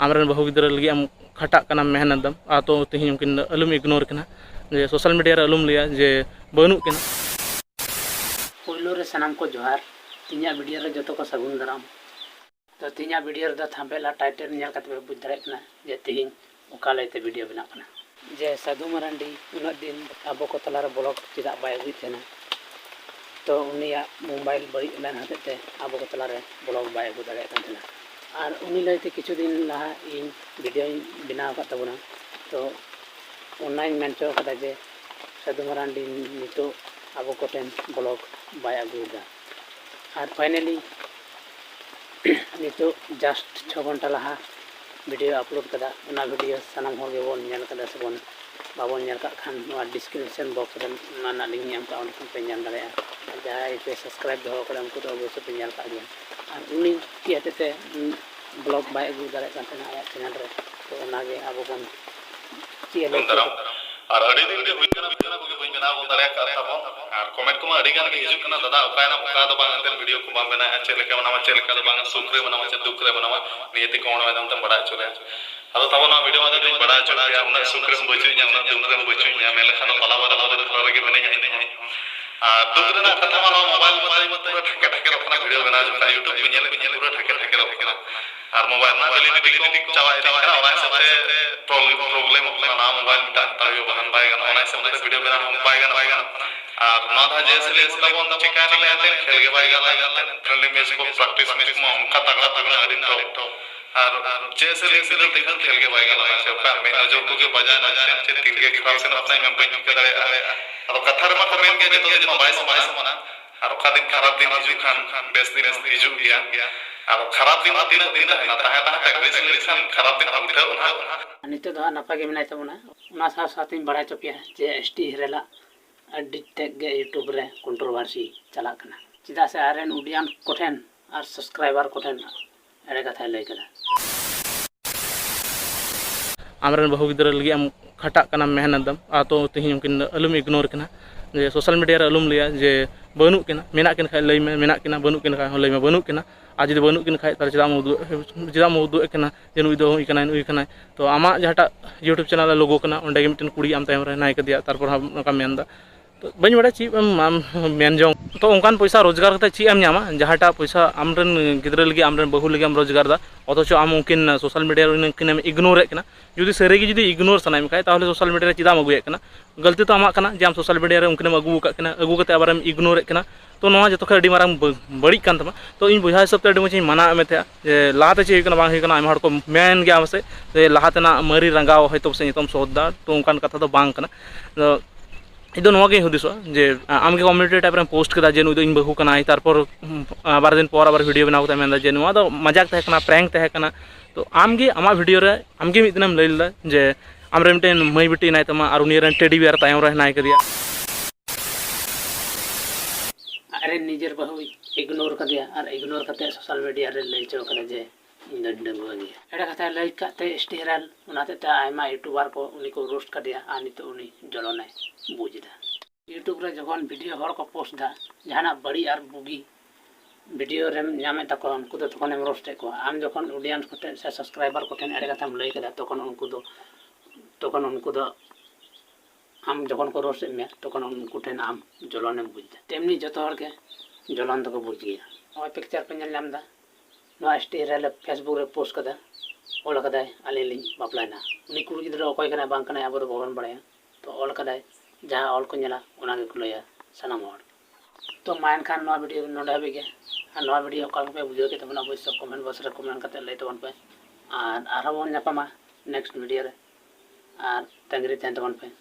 आमरन बहु गिद्रा लगी आम खटा कना मेहनत दम आ तो तेहिं उनकिन अलुम इग्नोर कना जे सोशल मीडिया रे अलुम लिया जे बनू कना पुइलो रे सनाम को जोहार तिनिया वीडियो रे जतो को सगुन दाराम तो तिनिया वीडियो रे थंबनेल आ टाइटल नेल कते बुझ दाड़े कना जे तेहिं ओका लेते वीडियो बना कना जे साधु मरांडी उना दिन आबो को तलारे ब्लॉग चिदा बाय हुई थेना तो उनिया मोबाइल बड़ी लेन हते आबो को तलारे ब्लॉग बाय अगु दाड़े कन थेना और उनी लैते किछु दिन लहा इन वीडियो बनाव का तबना तो ऑनलाइन मेंचो कदा जे साधु मरांडी नितो आबो को टेन ब्लॉग बाय अगुदा और फाइनली नितो जस्ट 6 घंटा लहा वीडियो अपलोड कदा उना वीडियो सनाम होर गे बोन नेल कदा सबन बाबन नेल का खान नोआ डिस्क्रिप्शन बॉक्स रे ना लिंक एम का उन पे जान दाड़े जहां पे सब्सक्राइब दो करे उनको तो अवश्य पे नेल का गया और उनी की हते ब्लॉग बाय अगु दाड़े kan तना आया चैनल रे तो ओना गे आबो बन चेले और अड़ी दिन के हुई कना बिना को बइन बना को दाड़े का ताबो और कमेंट को अड़ी गान के हिजु कना दादा ओकायना ओका दो बांग अंदर वीडियो को बांग बना चेले का बनावा चेले का दो बांग सुखरे बनावा चे दुखरे बनावा नियति कोण वेदम तम बड़ा चले अदो तब ना वीडियो आदो दिन बड़ा चला या उना सुखरे बचु या उना दुखरे बचु या मेले खान पलावा दादा कलर के बने जाए आ दुखरे ना कथा मानो मोबाइल मत पूरा ठके रखना वीडियो बना जो YouTube पे नेल पूरा ठके रखना और मोबाइल ना वैलिडिटी चावा है और ऐसे प्रॉब्लम ना मोबाइल में तायो बहन पाएगा ना ऐसे मतलब वीडियो बना हम पाएगा और ना था जैसे इसका बोल चिका नहीं लेते खेल के पाएगा फ्रेंडली मैच को प्रैक्टिस मैच में हम का तगड़ा अरिन तो और जैसे लेकिन देखल खेल के पाएगा ना ऐसे पर मैं जो को के बजाय ना जाने तीन के खिलाफ से अपना में बन के दाड़े और कथा रे मत मेन के जतो बाइस मना और का दिन खराब दिन हिजु खान बेस दिन हिजु गया और खराब दिन दिन ना ताहे एग्रेशन खराब दिन उठे उना नितो दा नपा के मिनाय तबना उना सा साथ में बड़ा चपिया जे एसटी हेरेला अड्डी टेक गे यूट्यूब रे कंट्रोवर्सी चला कना चिदा से आरएन उडियन कोठेन और सब्सक्राइबर कोठेन एड़े कथा लय कदा आमरन बहु गिद्रा लगी आम खटा कना मेहनत दम आ तो तेहिं उनकिन अलुम इग्नोर कना जे सोशल मीडिया रे अलुम लिया जे बनू कना मेना किन खाय लय में मेना किना बनू किन खाय लय में बनू कना आ जदि बनू किन खाय तार चिदा मौदू कना जे नुई दो हुई कना तो आमा जहाटा यूट्यूब चैनल लोगो कना ओंडे गे मिटन कुड़ी आम तायम रे नाय कदिया तारपर नका मेनदा तो बन बड़ा ची मेन जो तो उनकान पैसा रोजगार करते ची नामा जहाटा पैसा आमरन गिद्रा लगी आमरन बहु लगी रोजगार दा अथच आम उनकिन सोशल मीडिया उनकिन इग्नोर जुदी सारे जुदी इग्नोर सनाई खाए ताहले सोशल मीडिया चिदा अगुए गलती तो आमा जे आम सोशल मीडिया उनकिन अगू करते आबार इग्नोर तो नवा जो अड़ी मारंग बड़ी कान तमा तो इन बुझा हिसाब से मुझे मना में थे लाते चे बांग आम को मेन गया से लहातेना मारी रंगाव हयतो से नितम सोदा तो उनकान कथा तो बांग कना इदो नवा गे हुदिसो जे आमगे कम्युनिटी टाइप रे पोस्ट कदा जे नुई दो इन बहु कनाई तारपर बार दिन पर आबार वीडियो बनाव कते मेंदा जे नवा दो मजाक तहे कना प्रैंक तहे कना तो आमगे आमा वीडियो रे आमगे मिद दिनम लैला जे आमरे मिटन मई बिटी नाय तमा आर उनी रन टेडी बियर तायम रे नाय कदिया अरे निजर बहु इग्नोर कदिया और इग्नोर कते सोशल मीडिया रे लय चो कना जे इन डंडो गया एड़ा कथा लय कते स्टेरल उनाते ता आयमा यूट्यूबर को उनी को रोस्ट कदिया आ नितो उनी जलोनाय बुझदा यूट्यूब रे जखन वीडियो हर को पोस्ट दा जहाना बड़ी और बुगी वीडियो रे नामे तको उनको तो तखन हम रोस्ट को आम जखन ऑडियंस को से सब्सक्राइबर को एड़े कथा हम लय कदा तखन उनको दो आम जखन को रोस्ट में तखन उनको ठेन आम जलने बुझदा तेमनी जतो हर के जलन तको बुझ गया ओय पिक्चर पे नेल नामदा नो स्टेरल फेसबुक रे पोस्ट कदा ओल कदा आले लिंग बापलाना उनी कुड़ी गिद्रा ओकय कना बांग कना आबो बगन बड़ाया तो ओल कदा जहां ऑल को नेला ओना के खुलया सनाम और तो मायन खान नवा वीडियो नोडा बेगे आ नवा वीडियो कल पे बुझो के तबना अवश्य कमेंट बॉक्स रे कमेंट करते लय तबन पे और आरो वन नेक्स्ट वीडियो रे और तंगरी तन तबन पे।